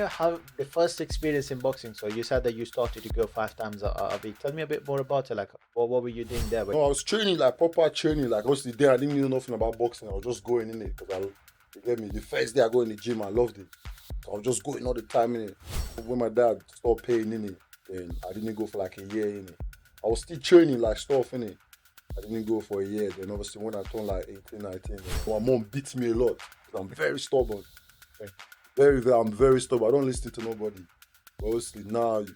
how the first experience in boxing. So you said that you started to go 5 times a week. Tell me a bit more about it. Like, what were you doing there? No, I was training like proper training. Like obviously there I didn't know nothing about boxing. I was just going in it because you get me. The first day I go in the gym, I loved it. So I was just going all the time in it. When my dad stopped paying in it, then I didn't go for like a year in it. I was still training like stuff in it. I didn't go for a year. Then obviously when I turned like 18, 19, my mom beats me a lot because I'm very stubborn. I'm very stubborn. I don't listen to nobody. But obviously now, the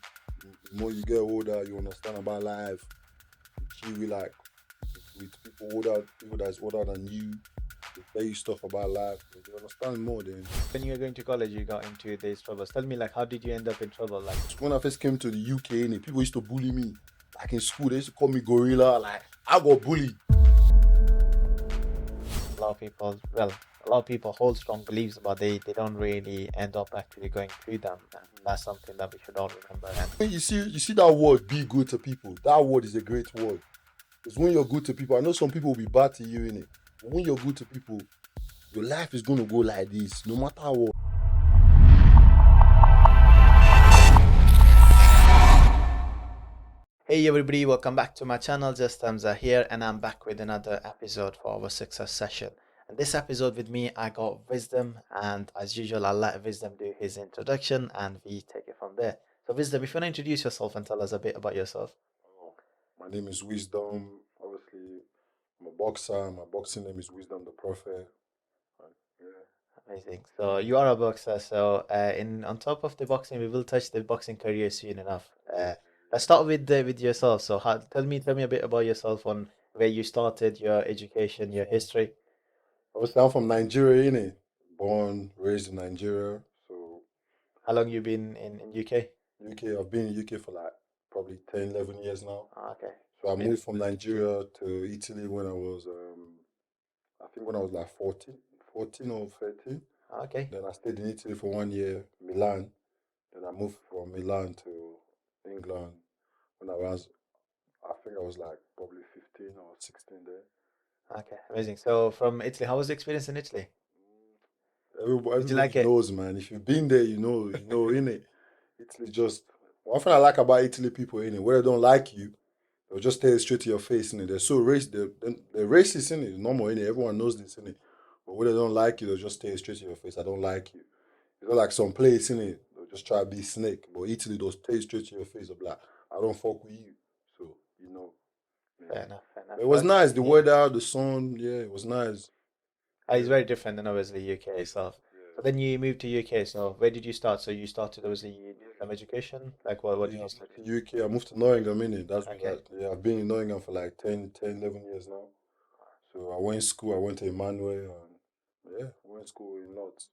more you get older, you understand about life. You chill like with people older, people that's older than you. They tell you stuff about life. You understand more then. When you were going to college, you got into these troubles. Tell me, like, how did you end up in trouble? Like, When I first came to the UK, people used to bully me. Like in school, they used to call me gorilla. Like I got bullied. a lot of people hold strong beliefs, but they don't really end up actually going through them. And that's something that we should all remember. And When you see that word, be good to people. That word is a great word. Because when you're good to people, I know some people will be bad to you in it. But when you're good to people, your life is gonna go like this, no matter what. hey everybody, welcome back to my channel. Just Hamza here, and I'm back with another episode for our success session. And this episode with me, I got Wisdom, and as usual, I'll let Wisdom do his introduction and we take it from there. So, Wisdom, if you want to introduce yourself and tell us a bit about yourself. Oh, my name is Wisdom. Obviously, I'm a boxer. My boxing name is Wisdom the Prophet. Yeah. Amazing. So you are a boxer. So in on top of the boxing, we will touch the boxing career soon enough. Let's start with yourself. So tell me a bit about yourself, on where you started, your education, your history. Obviously, I'm from Nigeria, innit? Born, raised in Nigeria. So, How long you been in UK? UK, I've been in UK for like probably 10, 11 years now. Okay. So, I Amazing. moved from Nigeria to Italy when I was, I think when I was like 14 or 13. Okay. Then I stayed in Italy for 1 year, Milan. Then I moved from Milan to England when I think I was like probably 15 or 16 there. Okay. Amazing. So from Italy, how was the experience in Italy? Did you like Everybody it? knows, man. If you've been there, innit? Italy just one thing I like about Italy people, innit? Where they don't like you, they'll just tell you straight to your face, innit? They're so they're racist, innit? It's normal, innit? Everyone knows this, innit? But when they don't like you, they'll just tell you straight to your face, I don't like you. It's not like some place, innit? They'll just try to be snake. But Italy, they'll tell you straight to your face, they'll be like, I don't fuck with you. So, yeah. Fair enough. Fair enough. It was But nice. The yeah, weather, the sun, yeah, it was nice. it's very different than obviously UK itself. So Yeah. then you moved to UK. So where did you start? So you started obviously you did some education. Like what did Yeah, I you moved study? to UK. I moved to Nottingham, innit? Okay. Yeah, I've been in Nottingham for like 11 years now. So I went to school, I went to Emmanuel, and yeah, I went to school in North.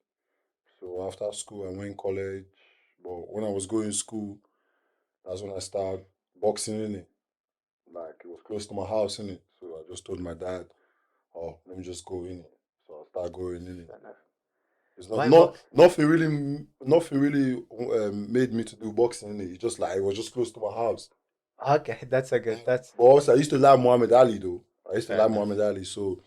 So after school, I went college. But when I was going to school, that's when I started boxing, in it. Like it was close to my house, in it. So I just told my dad, oh, let me just go in it. So I started going in it. Fair enough. It's My box. nothing really made me to do boxing, in it. It's just like it was just close to my house. Okay, that's a good. That's But also, I used to like Muhammad Ali though. I used to fair like enough. Muhammad Ali, so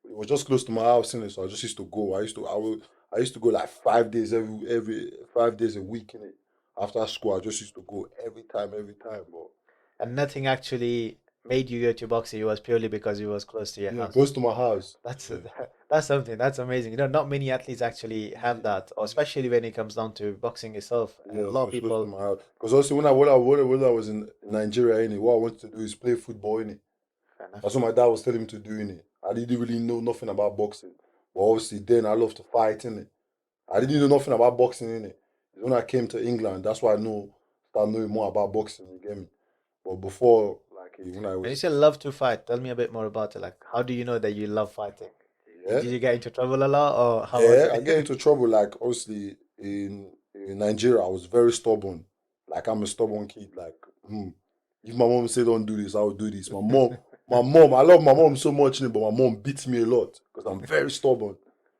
it was just close to my house, innit? So I just used to go. I used to go like 5 days every 5 days a week, innit? After school, I just used to go every time. But And nothing actually made you go to boxing. It was purely because it was close to your yeah, house. close to my house. That's Yeah. that's something. That's amazing. Not many athletes actually have Yeah, that, or especially when it comes down to boxing itself. yeah, A it lot of was close to people. my house. Because also when I was in Nigeria, innit, what I wanted to do is play football, innit? Fair enough. That's what my dad was telling me to do, innit? I didn't really know nothing about boxing. But obviously then I love to fight, innit? I didn't know nothing about boxing, innit? It's when I came to England, that's why start knowing more about boxing, you get me? But before, like when I When you was say love to fight, tell me a bit more about it. Like, how do you know that you love fighting? yeah, Did you get into trouble a lot, or how was yeah, I get it? into trouble like obviously in Nigeria I was very stubborn. Like I'm a stubborn kid. Like if my mom say don't do this, I will do this. I love my mom so much, innit, but my mom beats me a lot because I'm very stubborn.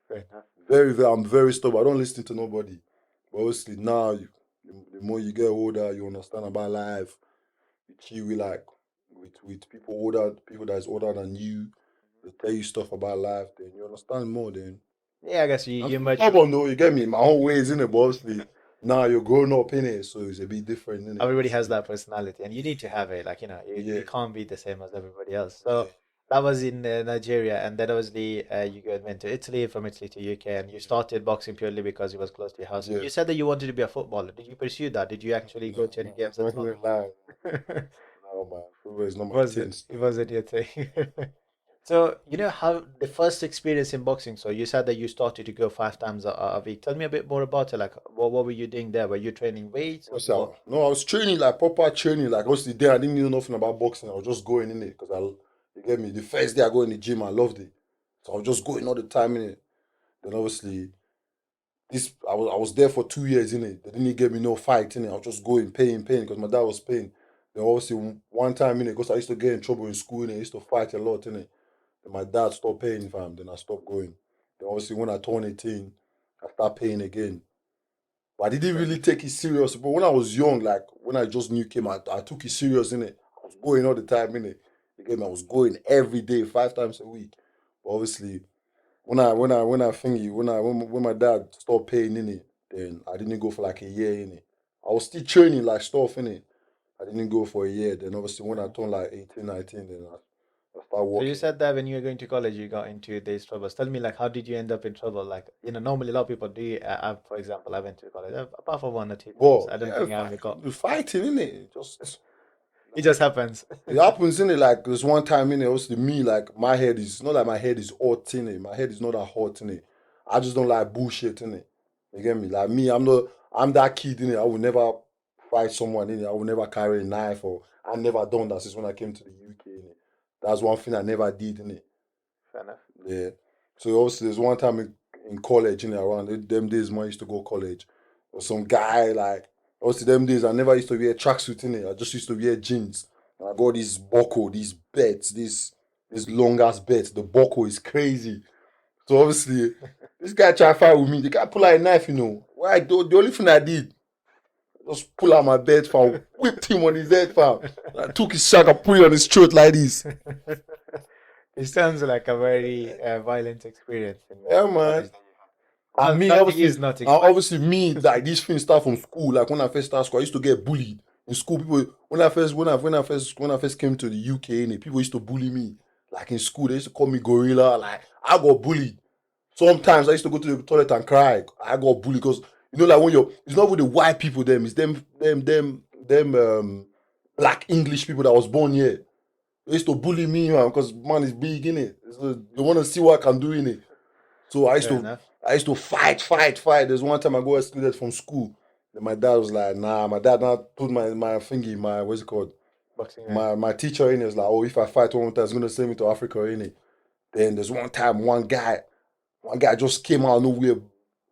Fair enough. I'm very stubborn. I don't listen to nobody. But obviously now, the more you get older, you understand about life. You chill with like with people that's older than you. They tell you stuff about life. Then you understand more. Then Yeah, I guess I'm you still mature. stubborn though. You get me? My own ways in it, but obviously now you're growing up in it, so it's a bit different in it. Everybody has Obviously, that personality, and you need to have it. Like, yeah, you can't be the same as everybody else. yeah, So that was in Nigeria, and then obviously went to Italy, from Italy to UK, and you started boxing purely because it was close to your house. yeah. You said that you wanted to be a footballer. Did you pursue that? Did you actually No, go to any no, games I'm at not all? even lying. No, man, football is not my Was thing it? It still. wasn't your thing. So, you know how the first experience in boxing, so you said that you started to go 5 times a week. Tell me a bit more about it. Like, what were you doing there? Were you training weights or What's that? what? No, I was training like proper training. Like obviously there, I didn't know nothing about boxing. I was just going in it because you get me. The first day I go in the gym, I loved it. So I was just going all the time in it. Then obviously I was there for 2 years in it. They didn't get me no fight in it. I was just going paying because my dad was paying. Then obviously one time in it, because I used to get in trouble in school in it, I used to fight a lot in it. Then my dad stopped paying fam. Then I stopped going. Then obviously when I turned 18, I started paying again. But I didn't Fair really enough. take it serious. But when I was young, like when I just knew came, I took it serious in it. I was going all the time in it. Again, I was going every day, 5 times a week. But obviously, when I thingy, when my dad stopped paying in it, then I didn't go for like a year in it. I was still training like stuff in it. I didn't go for a year. Then obviously when Fair I enough. turned like 18, 19, then I started So you working. said that when you were going to college, you got into these troubles. Tell me, like, how did you end up in trouble? Like, normally a lot of people do. For example, I went to college, apart from 1 or 2 times. But I don't yeah, think I ever got. fighting in it. Just It just happens. it happens in it. Like there's one time in it, obviously me, like my head is not like my head is hot in it. My head is not that hot in it. I just don't like bullshit in it. You get me? Like me, I'm that kid in it. I will never fight someone in it. I will never carry a knife or I never done that since when I came to the UK in it. That's one thing I never did in it. Fair enough. Yeah. So obviously there's one time in college in around them days when I used to go college. Or some guy like obviously them days I never used to wear tracksuit in it. I just used to wear jeans. And I got this buckle, these bets, this long ass bet. The buckle is crazy. So obviously this guy tried to fight with me. The guy pull out a knife, Why the only thing I did just pull out my bed fam, whipped him on his head fam. I took his sack and put it on his throat like this. It sounds like a very violent experience in Yeah college man. that you had. And me, Nothing is not expired. obviously me, like these things start from school. Like when I first started school, I used to get bullied in school. People when I first came to the UK, people used to bully me. Like in school, they used to call me gorilla. Like I got bullied. Sometimes I used to go to the toilet and cry. I got bullied because like when it's not with the white people, them, it's them black English people that was born here. They used to bully me, man, because man is big in it. So they want to see what I can do in it. So I used Fair to enough. I used to fight. There's one time I got excluded from school. Then my dad was like, nah, my dad now put my thingy, my what's it called? Boxing ring. My teacher in it was like, oh, if I fight one time, it's gonna send me to Africa in it. Then there's one time one guy just came out of nowhere,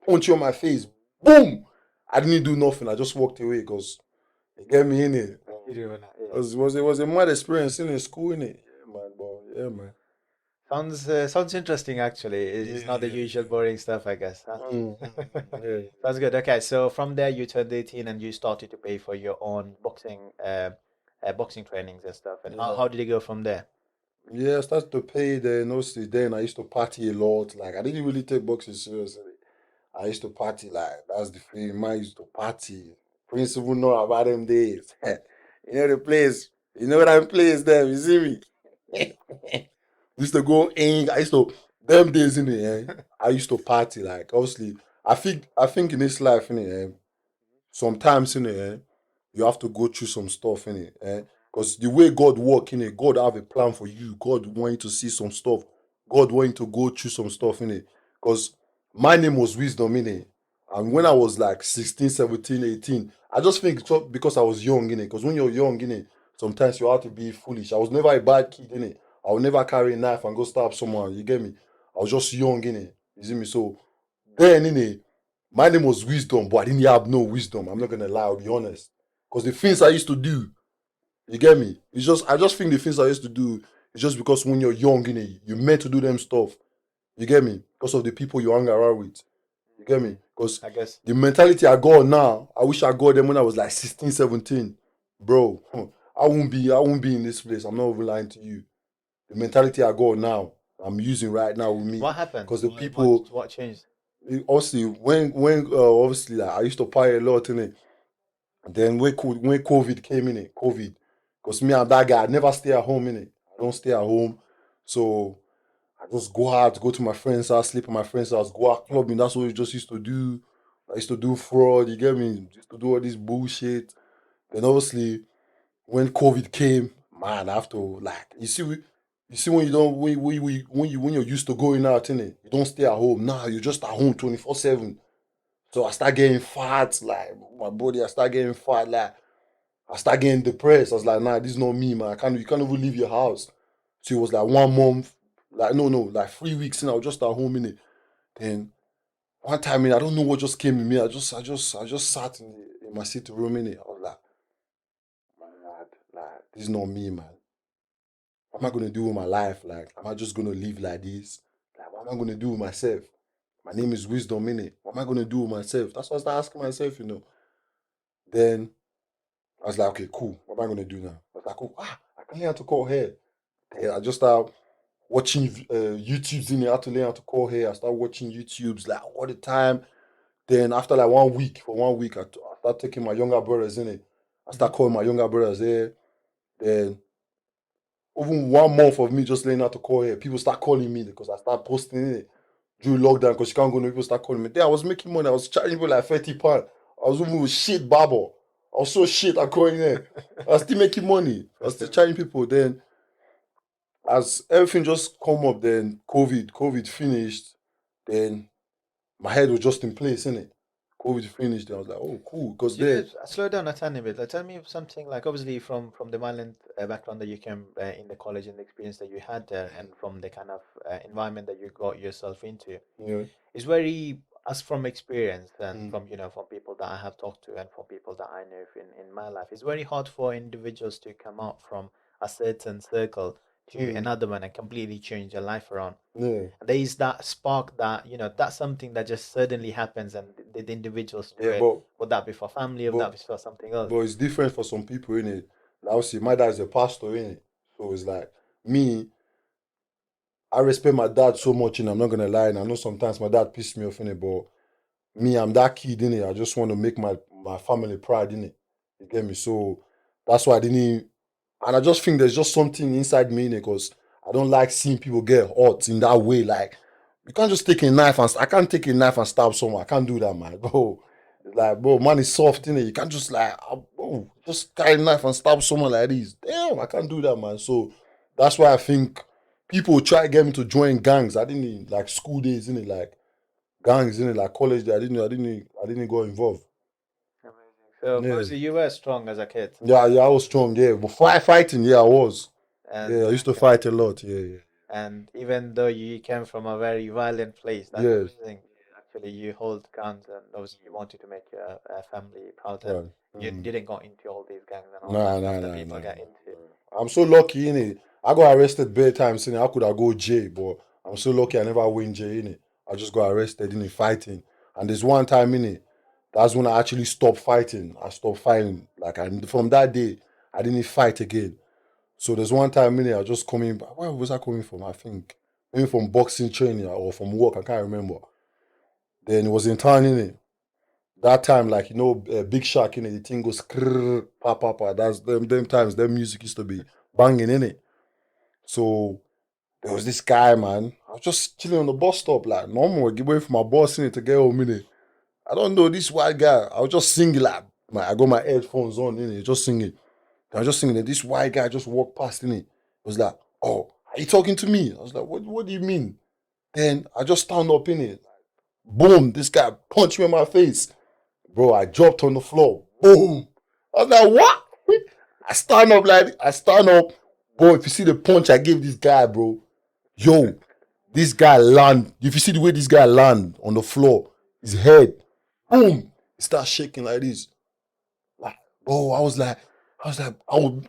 punch you on my face. Boom! I didn't do nothing. I just walked away because he get me in it. You do that, yeah. It was a mad experience in school in it. Yeah, man, but yeah, man. Sounds interesting actually. Yeah, It's not the yeah, usual boring stuff, I guess, huh? yeah. Sounds good. Okay, so from there you turned 18 and you started to pay for your own boxing trainings and stuff. And how Yeah. how did it go from there? Yeah, I started to pay then. Mostly then I used to party a lot. Like I didn't really take boxing seriously. I used to party like that's the thing. Man used to party. Prince even know about them days. The place. You know that place there, you see me? Used to go in. I used to them days in the end. I used to party like obviously. I think in this life in the end, sometimes in the end, you have to go through some stuff in it, because the way God work in it, God have a plan for you. God want you to see some stuff. God want you to go through some stuff in it. Because my name was Wisdom in it. And when I was like 16, 17, 18, I just think it's because I was young in it. Because when you're young in it, sometimes you have to be foolish. I was never a bad kid in it. I would never carry a knife and go stab someone. You get me? I was just young in it. You see me? So then in it, my name was Wisdom, but I didn't have no wisdom. I'm not gonna lie, I'll be honest. Because the things I used to do, you get me? I just think the things I used to do is just because when you're young, you're meant to do them stuff. You get me? Because of the people you hang around with. You get me? Mm, Because I guess. the mentality I got now, I wish I got them when I was like 16, 17. Bro, I won't be in this place. I'm not even lying to you. The mentality I got now, I'm using right now with me. What happened? Because the What people what changed? Obviously, when obviously like I used to party a lot in it. Then when COVID came in it, COVID, because me and that guy, I never stay at home in it. I don't stay at home, so I just go out, go to my friend's house, sleep at my friend's house, go out clubbing. That's what we just used to do. I used to do fraud. You get me? Used to do all this bullshit. Then obviously when COVID came, man, I have to like you see when you don't when you're used to going out in it, you don't stay at home. Nah, you're just at home 24/7. So I start getting fat, like my body, I start getting fat, like I start getting depressed. I was like, nah, this is not me, man. You can't even leave your house. So it was like 1 month, like no, like 3 weeks, and I was just at home in it. Then one time in, I don't know what just came in me. I just sat in my sitting room in it. I was like, man, like this is not me, man. What am I gonna do with my life? Like, am I just gonna live like this? Like, what am I gonna do with myself? My name is Wisdom, innit? What am I gonna do with myself? That's what I started asking myself. Then I was like, okay, cool. What am I gonna do now? I was like, oh, I can learn how to cut hair. Then I just started watching YouTubes in it, how to learn how to cut hair. I started watching YouTubes like all the time. Then after like 1 week, for 1 week, I started taking my younger brothers in it. I Hmm. started calling my younger brothers there. Then even 1 month of me just learning how to call hair, people start calling me because I start posting it during lockdown because you can't go no people start calling me. Then I was making money. I was charging people like 30 pounds. I was even with shit barber. I was so shit at calling there. I was still making money. I was still charging people. Then as everything just come up, then COVID finished. Then my head was just in place, innit? COVID finished. Then I was like, oh, cool. Because then, Slow down a tiny bit. Like, tell me something like obviously from the violent background that you came in the college and the experience that you had there, and from the kind of environment that you got yourself into. yeah, It's very, as from experience and mm, from from people that I have talked to and from people that I know in my life, it's very hard for individuals to come out from a certain circle to mm, another one and completely change their life around. yeah, There is that spark that that's something that just suddenly happens, and the individuals do yeah, it. Would that be for family? Would but that be for something else? But it's different for some people, innit? Like, obviously, my dad's a pastor, innit? So it's like, me, I respect my dad so much, and I'm not gonna lie, and I know sometimes my dad pissed me off, innit? But me, I'm that kid, innit? I just want to make my family proud, innit? You get me? So that's why I didn't. And I just think there's just something inside me, because I don't like seeing people get hurt in that way. Like, you can't just take a knife and I can't take a knife and stab someone. I can't do that, man. Bro, it's like, bro, man is soft, innit? You can't just like, bro, just carry a knife and stab someone like this. Damn, I can't do that, man. So that's why I think people try to get me to join gangs. I didn't like school days, innit? Like gangs, innit? Like college days. I didn't go involved. Amazing. So Yeah. obviously you were strong as a kid, Yeah, I was strong, yeah. But fighting, yeah, I was. and Yeah, I used to fight a lot. Yeah, yeah. and even though you came from a very violent place, that's Yes. amazing. Actually, you hold guns, and obviously you wanted to make your family proud, and Right. you Mm. didn't go into all these gangs and all that Nah, stuff nah, that nah, people nah, get nah. into. I'm so lucky, innit? I got arrested bare times, innit? How could I go jail? But I'm so lucky I never went jail, innit? I just got arrested, innit? Fighting. And there's one time, innit? That's when I actually stopped fighting. I stopped fighting. Like, from that day, I didn't fight again. So there's one time, innit? I just coming back. Where was I coming from? I think maybe from boxing training or from work. I can't remember. Then it was in town, innit? That time, like Big Shark, the thing goes krrr, pa pa pa. That's them times. Them music used to be banging in it. So there was this guy, man. I was just chilling on the bus stop, like normal, get away from my boss in it to get home in it. I don't know this white guy. I was just singing like I got my headphones on in it, just singing. I was just singing. And this white guy just walked past in it. Was like, "Oh, are you talking to me?" I was like, "What do you mean?" Then I just stand up in it. Boom! This guy punched me in my face. Bro, I dropped on the floor. Boom. I was like, what? I stand up. Bro, if you see the punch I gave this guy, bro, yo, this guy land. If you see the way this guy land on the floor, his head, boom, he starts shaking like this. Like, bro, I was like, oh,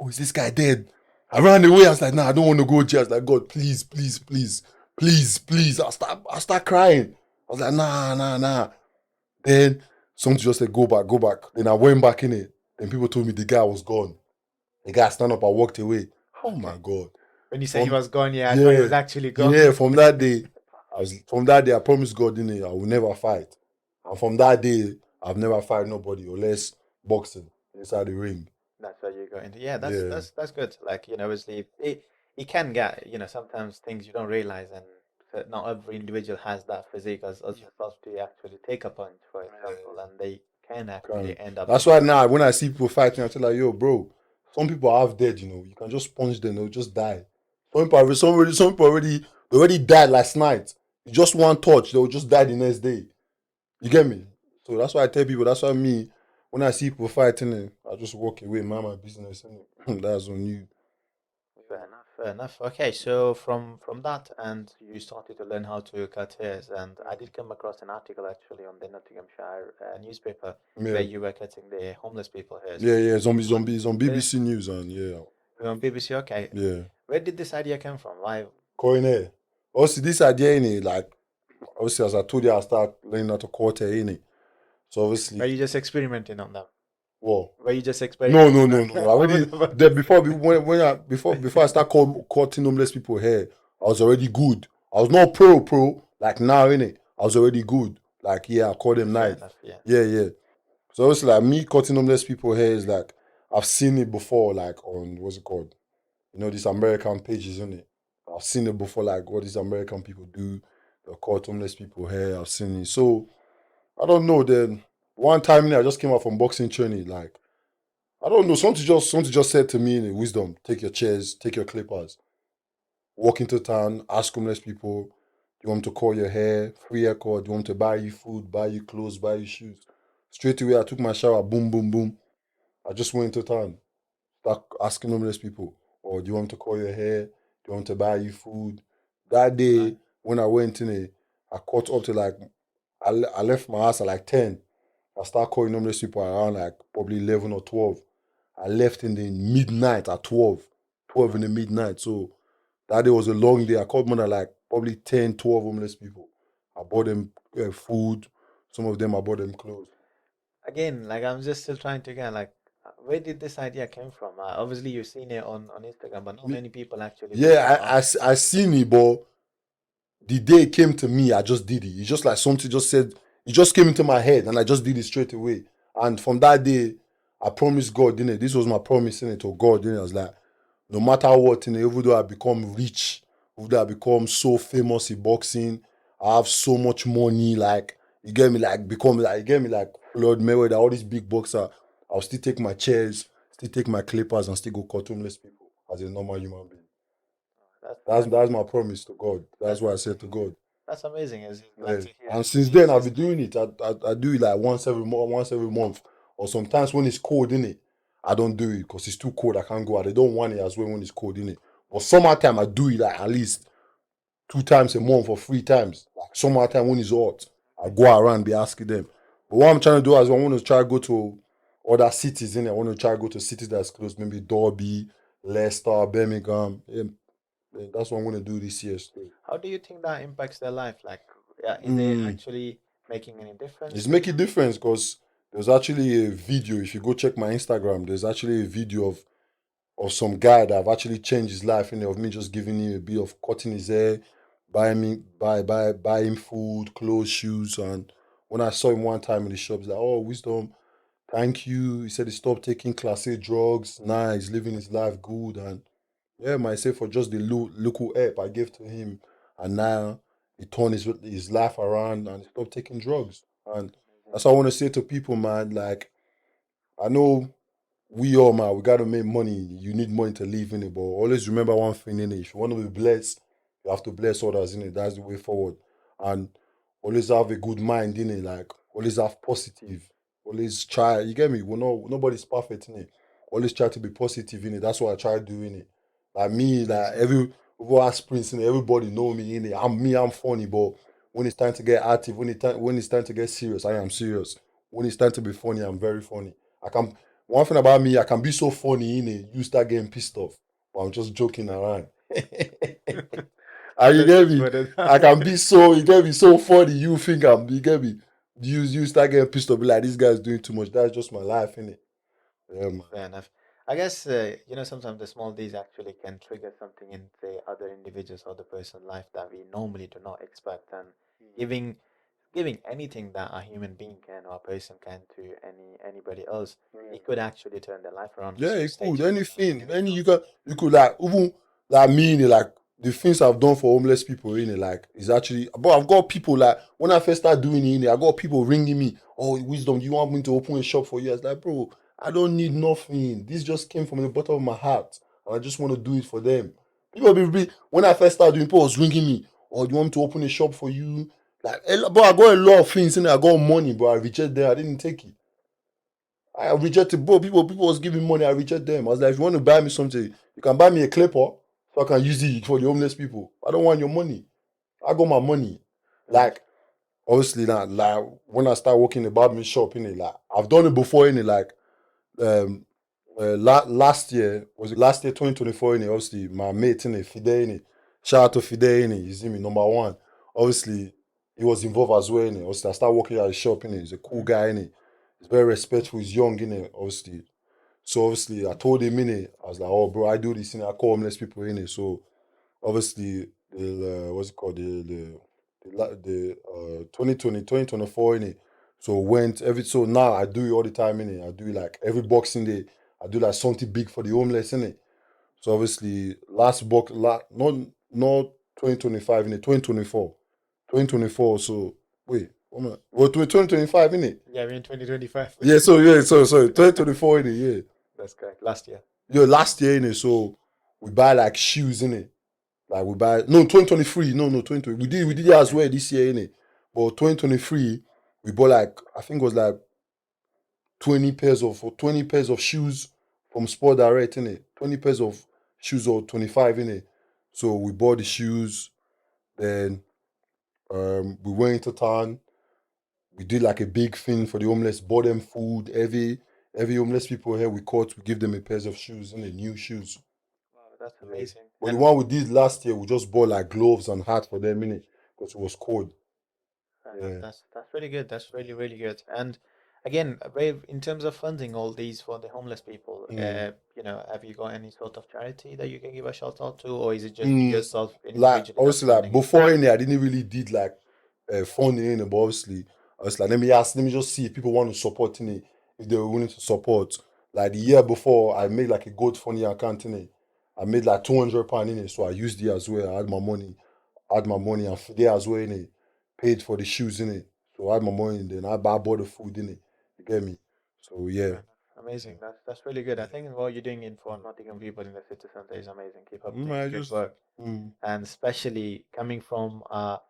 is this guy dead? I ran away. I was like, nah, I don't want to go to jail. I was like, God, please, please, please, please, please. I start crying. I was like, nah, nah, nah. Then something just said, go back, go back. Then I went back in it. Then people told me the guy was gone. The guy stand up, I walked away. Oh my Okay. God. When you say he From was gone, yeah, I thought he yeah, was actually gone. yeah, from that day, From that day, I promised God, innit, I will never fight. And from that day, I've never fight nobody unless boxing inside the ring. That's where you go into. Yeah, that's Yeah, that's that's good. Like, obviously it can get, sometimes things you don't realize, and that not every individual has that physique as yourself to actually take a punch, for example, and they can can. actually end up That's in why now when I see people fighting, I tell like, yo, bro, some people are half dead. You can just punch them, they'll just die. Some people already died last night. Just one touch, they'll just die the next day. You get me? So that's why I tell people. That's why me, when I see people fighting, I just walk away, mind my business. That's on you. Fair enough, fair enough. Okay, so from that, and you started to learn how to cut hairs, and I did come across an article actually on the Nottinghamshire newspaper where Yeah, you were cutting the homeless people hairs. yeah. What, It's on uh, BBC News and yeah, on BBC? Okay, yeah. where did this idea come from? Why Calling here. Also, this idea in it, like obviously as I told you, I start learning how to cut hair in it. So were obviously, you just experimenting on them? well, Were you just no, no, experimenting no, on no. I them with already the the bodies? before before I start cutting homeless people hair, I was already good. I was not pro like now in it. I was already good. Like yeah, I call them Fair nice. enough, yeah. Yeah, yeah. So obviously like me cutting homeless people hair is like I've seen it before, like on what's it called? These American pages, isn't it? I've seen it before, like what these American people do. They cut homeless people hair. I've seen it. So I don't know. Then one time I just came out from boxing training, like. I don't know. Something just said to me in wisdom, take your chairs, take your clippers, walk into town, ask homeless people, do you want me to call your hair, free haircut, do you want me to buy you food, buy you clothes, buy you shoes? Straight away I took my shower, boom, boom, boom. I just went into town, start asking homeless people, or do you want me to call your hair? Do you want me to buy you food? That Right. day when I went in it, I caught up to like I left my house at like 10. I start calling homeless people around like probably 11 or 12. I left in the midnight at 12, 12 in Right. the midnight. So that day was a long day. I called more than like probably 10, 12 homeless people. I bought them food. Some of them I bought them clothes. Again, like I'm just still trying to get like, where did this idea came from? Obviously, you've seen it on Instagram, but not Me, many people actually do it. yeah, I seen it, but the day it came to me, I just did it. It's just like something just said, it just came into my head and I just did it straight away. And from that day, I promised God, didn't it? This was my promise, innit, to God, didn't it? I was like, no matter what, even though I become rich, even though I become so famous in boxing, I have so much money, like, you get me, like, become, like, you get me, like, Floyd Mayweather, all these big boxers, I'll still take my chairs, still take my clippers and still go cut homeless people as a normal human being. That's That's that's that's my promise to God. That's that's what I said to God. that's amazing. It's like Yeah. to hear And actually since your then, I've been sister. doing it. I do it like once every month, or sometimes when it's cold in it, I don't do it because it's too cold. I can't go out. They don't want it as well when it's cold in it. But summertime, I do it like at least 2 times a month or 3 times. Like summertime when it's hot, I go around be asking them. But what I'm trying to do is I want to try to go to other cities in it. I want to try to go to cities that's close, maybe Derby, Leicester, Birmingham. Yeah, that's what I'm going to do this year. So. How do you think that impacts their life? Like, is it Mm. actually making any difference It's to making them? difference because there's actually a video. If you go check my Instagram, there's actually a video of some guy that have actually changed his life. Of me just giving him a bit of cutting his hair, buy him food, clothes, shoes. And when I saw him one time in the shop, he's like, "Oh, wisdom, thank you." He said he stopped taking class A drugs. Now he's living his life good. And yeah, myself for just the local help I gave to him, and now he turned his life around and he stopped taking drugs. And Amazing. that's what I want to say to people, man. Like I know we all, man, we gotta make money. You need money to live in it, but always remember one thing in it. If you want to be blessed, you have to bless others in it. That's the way forward. And always have a good mind in it. Like always have positive. Always try. You get me? Nobody's perfect in it. Always try to be positive in it. That's what I try doing it. Like me, like Amazing. every aspirants in it, everybody know me in it. I'm funny, but when it's time to get active, when it's time to get serious, I am serious. When it's time to be funny, I'm very funny. I can One thing about me, I can be so funny in it, you start getting pissed off. But I'm just joking around. And you That's get just me? what it I can be so you get me so funny. You get me? You start getting pissed off, be like this guy's doing too much. That's just my life, innit? Yeah, man. Fair enough. I guess sometimes the small deeds actually can trigger something in the other individuals or the person's life that we normally do not expect, and giving giving anything that a human being can or a person can to anybody else, Yeah. it could actually turn their life around, Yeah, as you it could. stated. Anything. Any you could like even like me, like the things I've done for homeless people, like is actually but I've got people like when I first started doing it, I got people ringing me, oh Wisdom, do you want me to open a shop for you? I was like, bro, I don't need nothing. This just came from the bottom of my heart. And I just want to do it for them. People when I first started doing people was ringing me, oh, do you want me to open a shop for you? Like but I got a lot of things I got money, but I rejected them. I didn't take it. I rejected both people was giving money. I rejected them. I was like, if you want to buy me something, you can buy me a clipper so I can use it for the homeless people. I don't want your money. I got my money. Mm. Like obviously now, like when I start working in the barber shop, like I've done it before, like um last year was it last year 2024 obviously my mate Fide shout out to Fide you see me number one obviously he was involved as well obviously I started working at the shop he's a cool guy he's very respectful he's young obviously so obviously I told him I was like oh bro I do this I call homeless people so obviously the what's it called the 2020 so went every so now I do it all the time I do it like every boxing day I do like something big for the homeless so obviously not 2025 2024 so wait well 2025 Yeah, we're in 2025. yeah so yeah so sorry 2024 yeah That's correct. Last year. last year so we buy like shoes like we buy 2023 no 2020 we did it as 2020. well this year but 2023 we bought like I think it was like 20 pairs of shoes from Sport Direct 20 pairs of shoes or 25 so we bought the shoes then we went into town we did like a big thing for the homeless bought them food every homeless people here we caught we give them a pairs of shoes new shoes. Wow, that's Yeah. amazing. But the And one we did last year, we just bought like gloves and hat for them, because it was cold. fair enough. Yeah. That's really good. That's really really good. And again, in terms of funding all these for the homeless people, Mm. have you got any sort of charity that you can give a shout out to, or is it just you Mm. yourself Like individually that's obviously like funding it? before I didn't really did like funding but obviously I was like let me just see if people want to support if they were willing to support. Like the year before I made like a GoFundMe account I made like £200 so I used it as well. I had my money and Fide as well paid for the shoes So I had my money and then I bought the food You get me? So yeah. Fair enough. Amazing. That's really good. I think what you're doing in for Nottingham people in the city centre is amazing. Keep up the I good just work. mm, And especially coming from a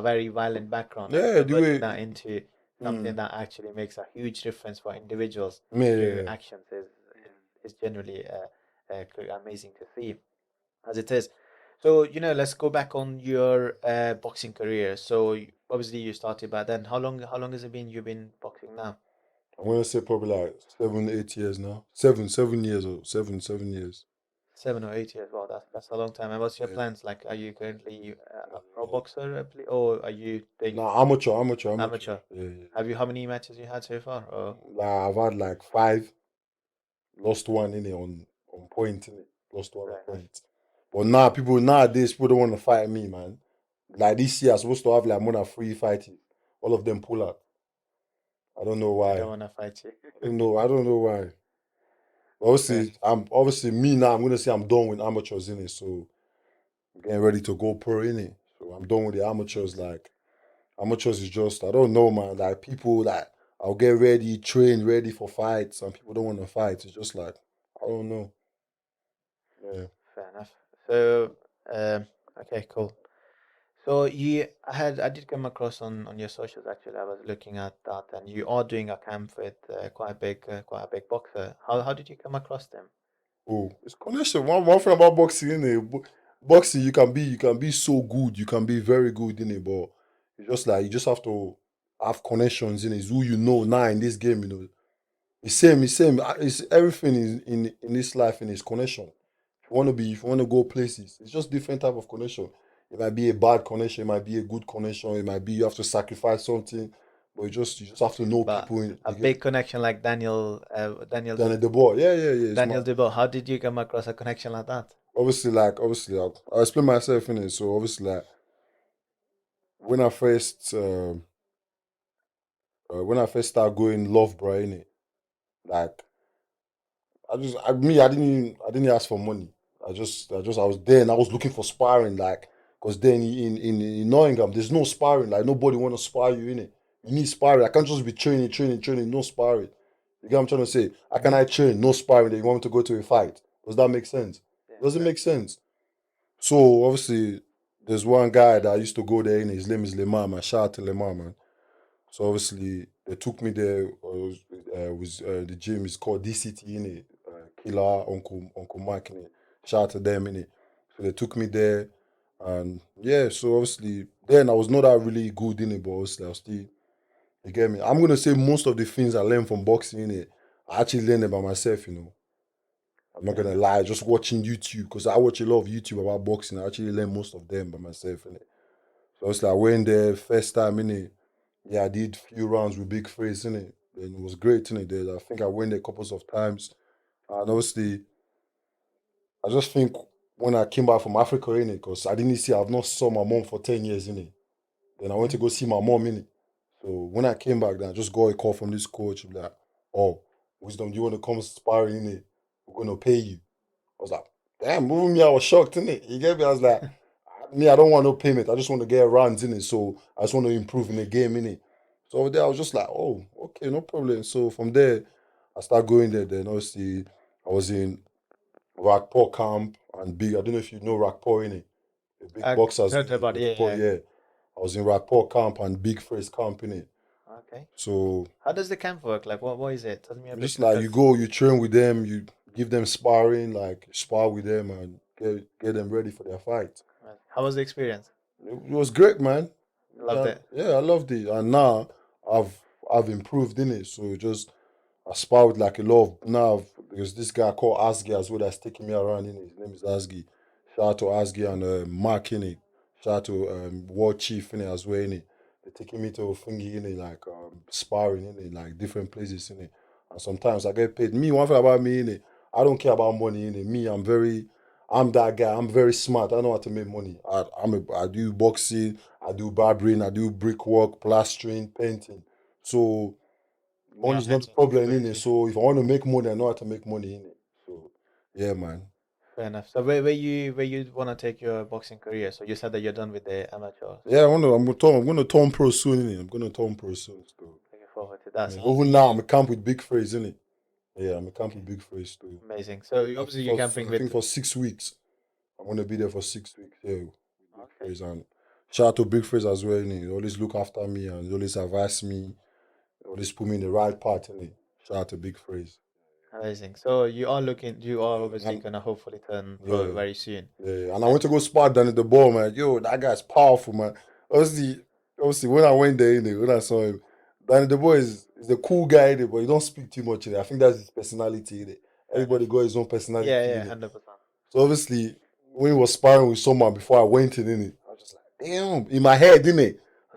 very violent background and yeah the converting way that into something mm, that actually makes a huge difference for individuals yeah, yeah, through yeah. actions is generally amazing to see as it is. So let's go back on your boxing career. So obviously you started back then. How long has it been you've been boxing now? I'm gonna say probably like 7 8 years now 7 7 years or 7 7 years 7 or 8 years. Wow, that's a long time. And what's your yeah. plans? Like, are you currently a pro boxer, or are you doing Nah, amateur amateur? yeah. Have you how many matches you had so far? Or Like I've had like five lost one on point lost one on fair enough. point but now people nowadays people don't want to fight me man like this year I'm supposed to have like more than 3 fights all of them pull out I don't know They why don't want to fight you. I don't know why Fair obviously enough. I'm obviously me now I'm gonna say I'm done with amateurs so I'm getting ready to go pro so I'm done with the amateurs Nice. like amateurs is just I don't know man like people like I'll get ready train ready for fights and people don't want to fight it's just like I don't know yeah. Fair enough. So, okay, cool. So I did come across on your socials actually. I was looking at that, and you are doing a camp with quite a big boxer. How did you come across them? Oh, it's connection. One thing about boxing, boxing you can be so good, you can be very good in it, but you just have to have connections in it. It's who you know now in this game. It's same. It's everything is in this life in its connection. If you want to go places, it's just different type of connection. It might be a bad connection, it might be a good connection, it might be you have to sacrifice something. but you just have to know But people in a you get big connection like Danny the boy. Yeah, yeah, yeah. It's my Daniel Dubois. How did you come across a connection like that? obviously I'll explain myself in it. So obviously like when I first started going love bro in it, like I didn't ask for money. I was there and I was looking for sparring, like, because then in Nottingham, there's no sparring, like, nobody want to spar you in it. You need sparring. I can't just be training, no sparring. You get what I'm trying to say? How can Hmm. I train, no sparring, then you want me to go to a fight? Does that make sense? Yeah, Doesn't make exactly. sense. So, obviously, there's one guy that I used to go there, in his name is Lemar, man. Shout out to Lemar, man. So obviously they took me there. The gym is called DCT in it. Killer Uncle Mike in it. Shout out to them in it. So they took me there, and yeah. So obviously then I was not that really good in it, but obviously I was still. You get me? I'm gonna say most of the things I learned from boxing in it, I actually learned it by myself. I'm not Fair gonna enough. lie, just watching YouTube because I watch a lot of YouTube about boxing. I actually learned most of them by myself in it. So it's like I went there first time in it. Yeah, I did few rounds with Big Face in it, and it was great in it. There, I think I went there couples of times, and obviously, I just think when I came back from Africa in it, because I didn't see, I've not saw my mom for 10 years in it. Then I went to Mm. go see my mom in it. So when I came back, then I just got a call from this coach, like, "Oh, Wisdom, do you want to come sparring in it? We're gonna pay you." I was like, "Damn, moving me, I was shocked in it." You get me? I was like, "Me, I don't want no payment. I just want to get rounds in it. So I just want to improve in the game in it." So over there, I was just like, "Oh, okay, no problem." So from there, I started going there. Then obviously, I was in Rockport camp and big. I don't know if you know Rockport in it. The big boxers Heard in it. about yeah, Rockport, yeah. yeah. I was in Rockport camp and big first camp in it. Okay. So How does the camp work? Like, what is it? Tell me a bit just like you because go, you train with them, you give them sparring, like spar with them and get them ready for their fight. how was the experience? It was great, man. Loved Yeah, it. yeah, I loved it. And now I've I've improved in it. So just I spar with like a lot of now there's this guy called Asgi as well that's taking me around in it. His name is Asgi. Shout out to Asgi and Mark in it. Shout out to War Chief in it as well in it. They're taking me to thingy in it, like sparring in it, like different places in it. And sometimes I get paid. Me, one thing about me in it, I don't care about money in it. Me, I'm that guy. I'm very smart. I know how to make money. I do boxing, I do barbering, I do brickwork, plastering, painting. So Me, money I'm is not a hands on problem in it. experience. So if I want to make money, I know how to make money in it. So yeah, man. Fair enough. So where you want to take your boxing career? So you said that you're done with the amateurs. Yeah, I'm gonna turn pro soon, innit? I'm gonna turn pro soon. So Looking forward to that. yeah. So Even now I'm a camp with Big Phrase, innit? Yeah, I'm a camp with okay, Big Phrase too. amazing. So obviously you're camping I with think for 6 weeks. I'm gonna be there for 6 weeks, yeah, with Big okay, Phrase. And shout out to Big Phrase as well, innit? He always look after me and he always advise me, he always put me in the right path, innit? Shout out to Big Phrase. amazing. So you are Yeah. obviously gonna hopefully turn pro Yeah. very soon. Yeah, and I And went to go spot Danny the ball, man. Yo, that guy's powerful, man. Obviously, obviously, when I went there, when I saw him, Danny the boy is a cool guy, but he don't speak too much. I think that's his personality. fair Everybody enough. got his own Yeah, personality. yeah, 100%. So obviously, when he was sparring with someone before I went I was just like, damn, in my head, I was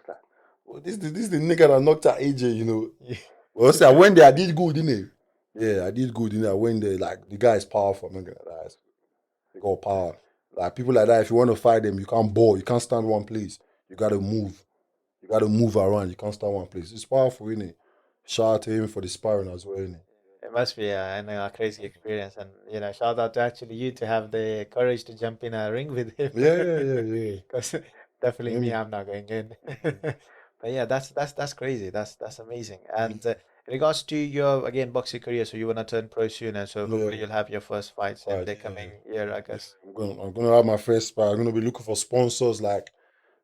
like, well, this is the nigga that knocked out AJ. Well, obviously, I went there, I did good, Yeah, I did good, I went there, like, the guy is powerful, I'm not gonna lie. They got power. Like people like that, if you want to fight them, you can't ball. You can't stand one place. You gotta move. You gotta move around. You can't stand one place. It's powerful, innit? Shout out to him for the sparring as well, innit? It must be a crazy experience, and shout out to actually you to have the courage to jump in a ring with him. Yeah, yeah, yeah, yeah. Because definitely Let me, me. I'm not going in. Mhm, But yeah, that's crazy. That's amazing. mhm. And in regards to your again boxing career, so you wanna turn pro soon, and so hopefully Yeah, you'll have your first fights in fight. the Yeah, coming year, I yeah. guess. I'm gonna have my first fight. I'm gonna be looking for sponsors. Like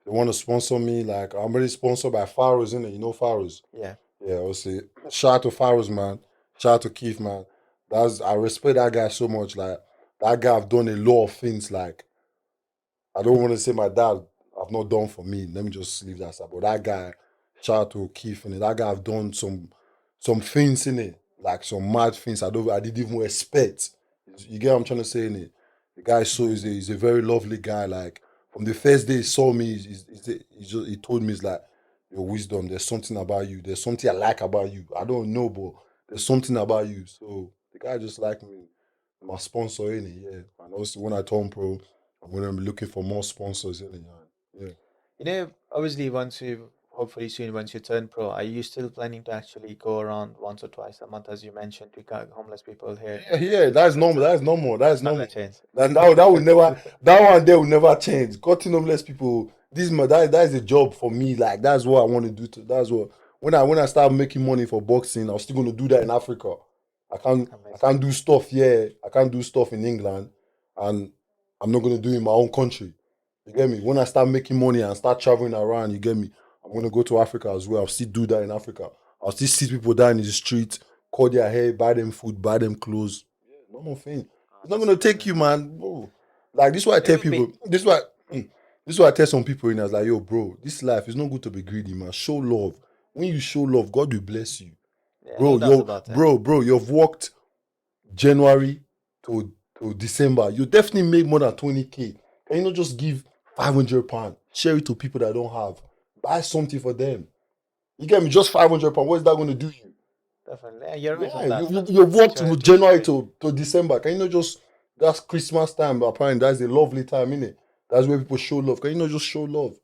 they want to sponsor me. Like I'm already sponsored by Faros, innit? You know Faros. Yeah. Yeah, obviously. Shout out to Faros, man. Shout out to Keith, man. I respect that guy so much. Like that guy have done a lot of things. Like I don't want to say my dad have not done for me. Let me just leave that aside. But that guy, shout out to Keith, and that guy have done some things in it, like some mad things I didn't even expect. You get what I'm trying to say in it. The guy he's a very lovely guy. Like from the first day he saw me, he told me he's like, your wisdom. There's something about you. There's something I like about you. I don't know, but there's something about you. So the guy just like me. My sponsor in it, yeah. And also when I turn pro, I'm gonna be looking for more sponsors in it. Yeah. Obviously, hopefully soon, once you turn pro, are you still planning to actually go around once or twice a month, as you mentioned, to got homeless people here Yeah, yeah, that's normal. That's normal. That's it's not gonna normal. change. That would never. That one there will never change. Cutting homeless people. That is a job for me. Like that's what I want to do. That's what when I start making money for boxing, I'm still gonna do that in Africa. I Amazing. can't do stuff here. I can't do stuff in England, and I'm not gonna do it in my own country. You get me? When I start making money and start traveling around, you get me? I'm gonna go to Africa as well. I'll still do that in Africa. I'll still see people down in the street, cut their hair, buy them food, buy them clothes. Yeah, normal thing. Oh, It's not that's gonna take amazing. you, man. Bro. Like this is what I It tell would be. people. This is what I tell some people in. I was like, yo, bro, this life is not good to be greedy, man. Show love. When you show love, God will bless you. Yeah, no Bro, doubt about it. you've worked January to December. You definitely make more than 20K. Can you not just give £500? Share it to people that don't have. Buy something for them. You get me? Just £500. What is that going to do you? Definitely. Yeah, you're right Yeah, on that. you've worked from Charity is January great. to December. Can you not just that's Christmas time, but apparently that's a lovely time, innit? That's where people show love. Can you not just show love?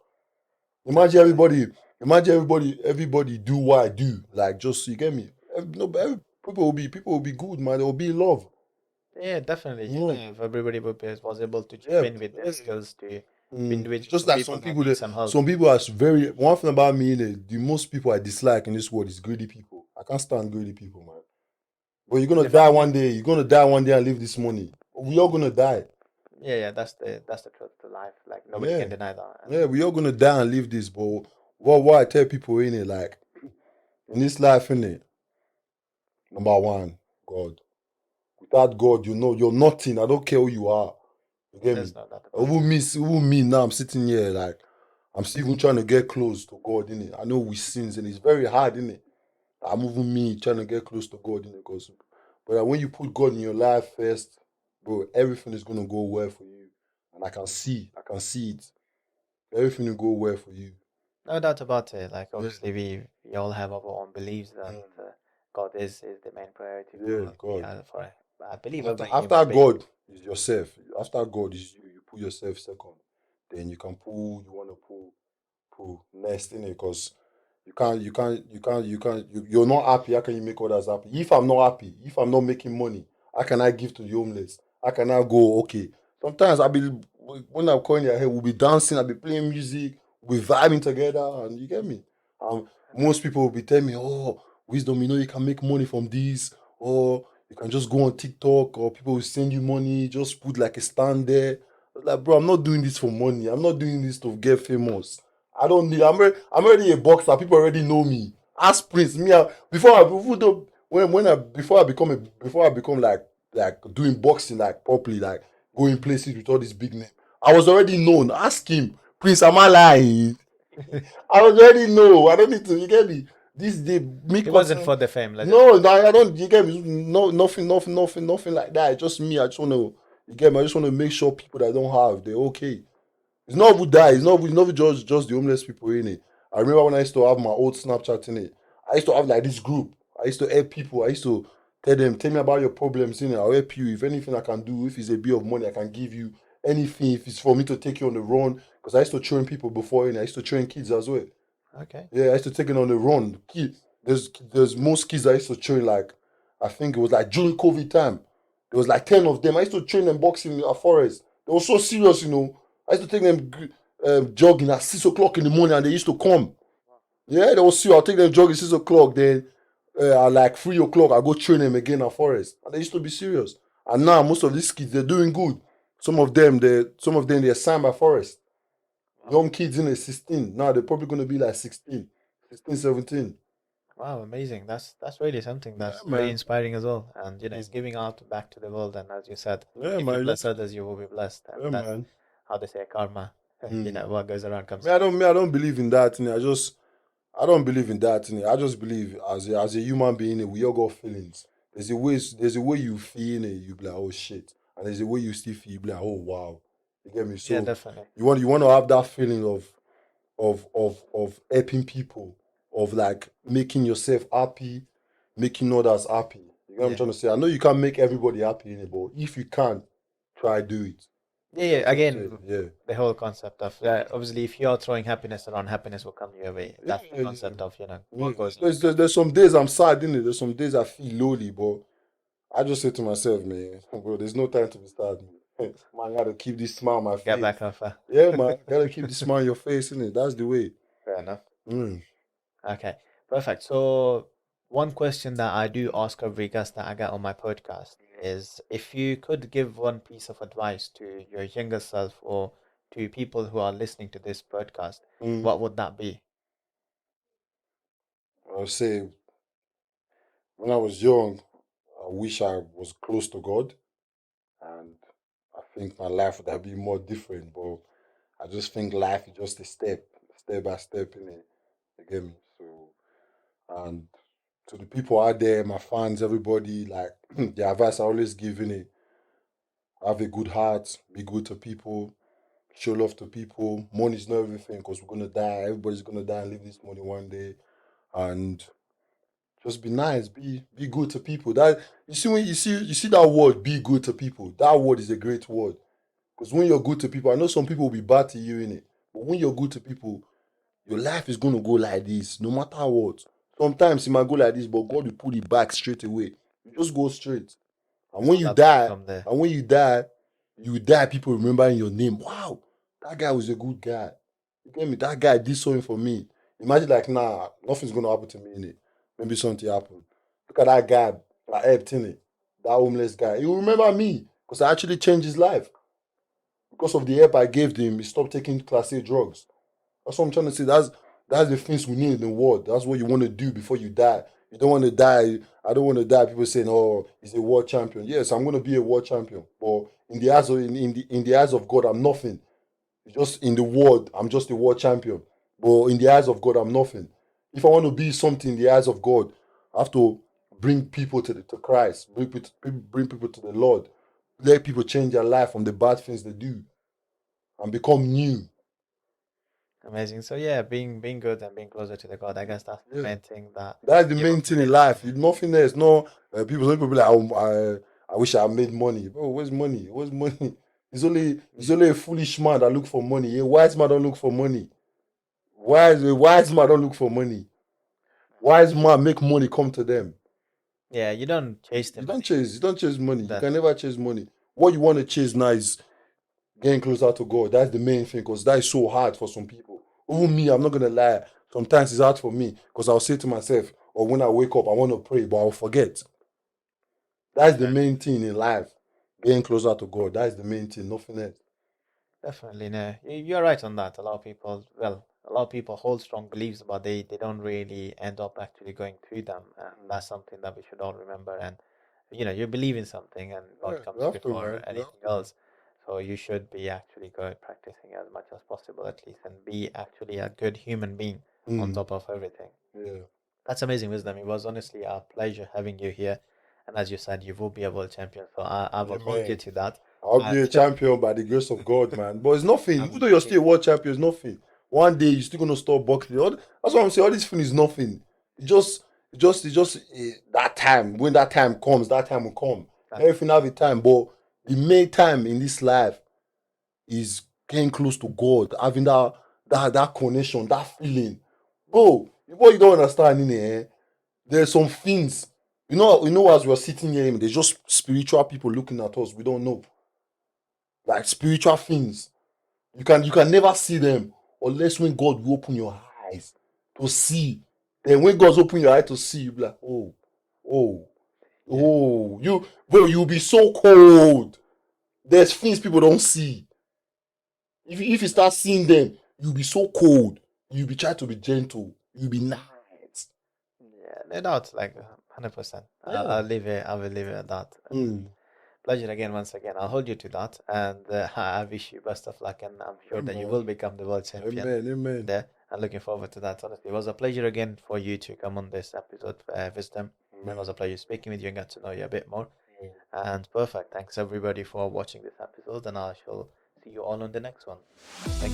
Imagine Definitely. everybody, everybody do what I do. Like just you get me? No, but people will be good, man. They will be in love. Yeah, definitely. Yeah, If everybody was able to chip yeah, in with their yeah. skills to It's just individual like people some that people need that some help. some people are very one thing about me, the most people I dislike in this world is greedy people. I can't stand greedy people, man. But you're gonna die Definitely. one day. You're gonna die one day and leave this money. We all gonna die. Yeah, that's the truth to life. Like nobody Yeah, can deny that. And yeah. We all gonna die and leave this. But what I tell people in it, like in this life, in it, number one, God. Without God, you know you're nothing. I don't care who you are. You get me? there's no doubt about it. Even me now, I'm sitting here like I'm still even trying to get close to God, innit? I know we sins and it's very hard, innit? I'm even me trying to get close to God, innit? But when you put God in your life first, bro, everything is gonna go well for you. And I can see it. Everything will go well for you. No doubt about it. Like Yeah, obviously we all have our own beliefs and yeah, God is the main priority yeah, God. for I believe After every after human being. God is yourself. After God is you. You put yourself second. Then you can pull. You want to pull next in it because you're not happy. How can you make others happy? If I'm not happy, if I'm not making money, how can I give to the homeless? How can I go? Okay. Sometimes I'll be when I'm calling your head, we'll be dancing. I'll be playing music. We'll be vibing together, and you get me. Most people will be telling me, "Oh, wisdom, you can make money from this, or you can just go on TikTok, or people will send you money. Just put like a stand there." Like, bro, I'm not doing this for money. I'm not doing this to get famous. I don't need. I'm already a boxer. People already know me. Ask Prince. Before the, when I before I become like doing boxing like properly, like going places with all these big names. I was already known. Ask him, Prince. Am I lying? I was already know. I don't need to. You get me? This day me It wasn't cutting. for the fame, let's just No, put it no, that way. I don't. You get me? No, nothing like that. It's just me. I just want to. You get me? I just want to make sure people that don't have they're okay. It's not who die. It's not just the homeless people in it. I remember when I used to have my old Snapchat in it. I used to have like this group. I used to help people. I used to tell them, tell me about your problems in it. I'll help you. If anything I can do, if it's a bit of money, I can give you anything. If it's for me to take you on the run, because I used to train people before, and I used to train kids as well. Okay. Yeah, I used to take it on the run. There's most kids I used to train like I think it was like during COVID time. There was like 10 of them. I used to train them boxing in a forest. They were so serious, you know. I used to take them jogging at 6 o'clock in the morning and they used to come. Yeah, they were serious. I'll take them jogging 6 o'clock, then at like 3 o'clock, I go train them again at forest. And they used to be serious. And now most of these kids they're doing good. Some of them they're signed by forest. Wow. Young kids in the 16. Now they're probably gonna be like 16, 16, 17. Wow, amazing. That's really something Yeah, that's really man. inspiring as well. And Mm. it's giving out back to the world. And as you said, Yeah, if you man. bless Just others, you will be blessed. And yeah, that's man. how they say karma. Mm. What goes around comes Me, I around. don't. Me, I don't believe in that. I don't believe in that. I just believe as a human being, we all got feelings. There's a way you feel it, you be like, oh shit, and there's a way you still feel, you be like, oh wow, you get me. Yeah, So definitely. you want to have that feeling of helping people, of like making yourself happy, making others happy. You know what I'm Yeah. trying to say? I know you can't make everybody happy in it, but if you can, try do it. Yeah, You know yeah. what I'm trying to say? Again, Yeah. the whole concept of obviously, if you're throwing happiness around, happiness will come your way. Yeah, That's the yeah. concept of Yeah. what goes in your cup. There's some days I'm sad, in it. There's some days I feel lonely, but I just say to myself, man, bro, there's no time to be sad. Man, man, I gotta keep this smile on my Get face. back off. Yeah, man, gotta keep the smile on your face, innit? That's the way. Fair enough. Mm. Okay, perfect. So, one question that I do ask every guest that I get on my podcast is if you could give one piece of advice to your younger self or to people who are listening to this podcast, Mm. what would that be? I'll say when I was young, I wish I was close to God, and I think my life would have been more different. But I just think life is just a step by step in it. You get me? So, and to the people out there, my fans, everybody, like the advice I always give in it: have a good heart, be good to people, show love to people. Money is not everything because we're gonna die. Everybody's gonna die and leave this money one day, and just be nice, be good to people. That you see when you see that word, be good to people. That word is a great word. Because when you're good to people, I know some people will be bad to you in it, but when you're good to people, your life is gonna go like this, no matter what. Sometimes it might go like this, but God will put it back straight away. You just go straight. And when I'll you absolutely die, come there. and when you die, people remembering your name. Wow, that guy was a good guy. You get me? That guy did something for me. Imagine like, nah, nothing's gonna happen to me in it. Maybe something happen. Look at that guy I helped in it. That homeless guy. He will remember me because I actually changed his life. Because of the help I gave him, he stopped taking class A drugs. That's what I'm trying to say. That's the things we need in the world. That's what you want to do before you die. You don't want to die. I don't want to die. People saying, "Oh, he's a world champion." Yes, I'm going to be a world champion. But in the eyes of in the eyes of God, I'm nothing. Just in the world, I'm just a world champion. But in the eyes of God, I'm nothing. If I want to be something in the eyes of God, I have to bring people to Christ, bring people to the Lord, let people change their life from the bad things they do and become new. Amazing. So yeah, being good and being closer to the God, I guess that's the Yeah. main thing that That's the you've main thing in obtained. life. Nothing else. No, some people be like, I wish I made money. Bro, where's money? Where's money? It's only a foolish man that look for money. A wise man don't look for money. Wise man don't look for money. Wise man make money come to them. Yeah, you don't chase the money. You don't chase money. You That can never chase money. What you want to chase now is getting closer to God. That's the main thing because that is so hard for some people. Even me, I'm not gonna lie. Sometimes it's hard for me because I'll say to myself, or when I wake up, I want to pray, but I'll forget. That's the main thing in life. Getting closer to God. That's the main thing, nothing else. definitely no. You're right on that. A lot of people, well, a lot of people hold strong beliefs, but they don't really end up actually going through them, and that's something that we should all remember. And you believe in something, and Yeah, God you comes have to, before man. You have anything to, man. else. So you should be actually going practicing as much as possible, at least, and be actually a good human being on Mm, top of everything. yeah. That's amazing wisdom. It was honestly a pleasure having you here. And as you said, you will be a world champion. So I will hold you Amen. to that. I'll And be a champion by the grace of God, man. But it's nothing. Even I'm though you're looking, still a world champion, it's nothing. One day you're still gonna stop boxing. That's what I'm saying. All this thing is nothing. It's just that time. When that time comes, that time will come. that, Everything have a time, but the main time in this life is getting close to God, having that connection, that feeling. Bro, what you don't understand in here, there's some things. As we're sitting here, there's just spiritual people looking at us. We don't know. Like spiritual things. You can never see them unless when God will open your eyes to see. Then when God's open your eye to see, you'll be like, oh, oh, yeah, oh, you'll be so cold. There's things people don't see. If you start seeing them, you'll be so cold. You'll be trying to be gentle. You'll be nice. yeah, no doubt, like 100%. Yeah. I will leave it at that. And Mm. pleasure again, once again. I'll hold you to that. And I wish you best of luck. And I'm Yeah, sure that you man. will become the world champion Amen. Amen. there. I'm looking forward to that. Honestly, it was a pleasure again for you to come on this episode, Wisdom. It was Amen. a pleasure speaking with you and get to know you a bit more. Yeah. And perfect. Thanks everybody for watching this episode, and I shall see you all on the next one. Thank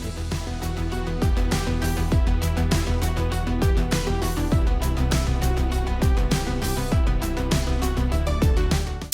you.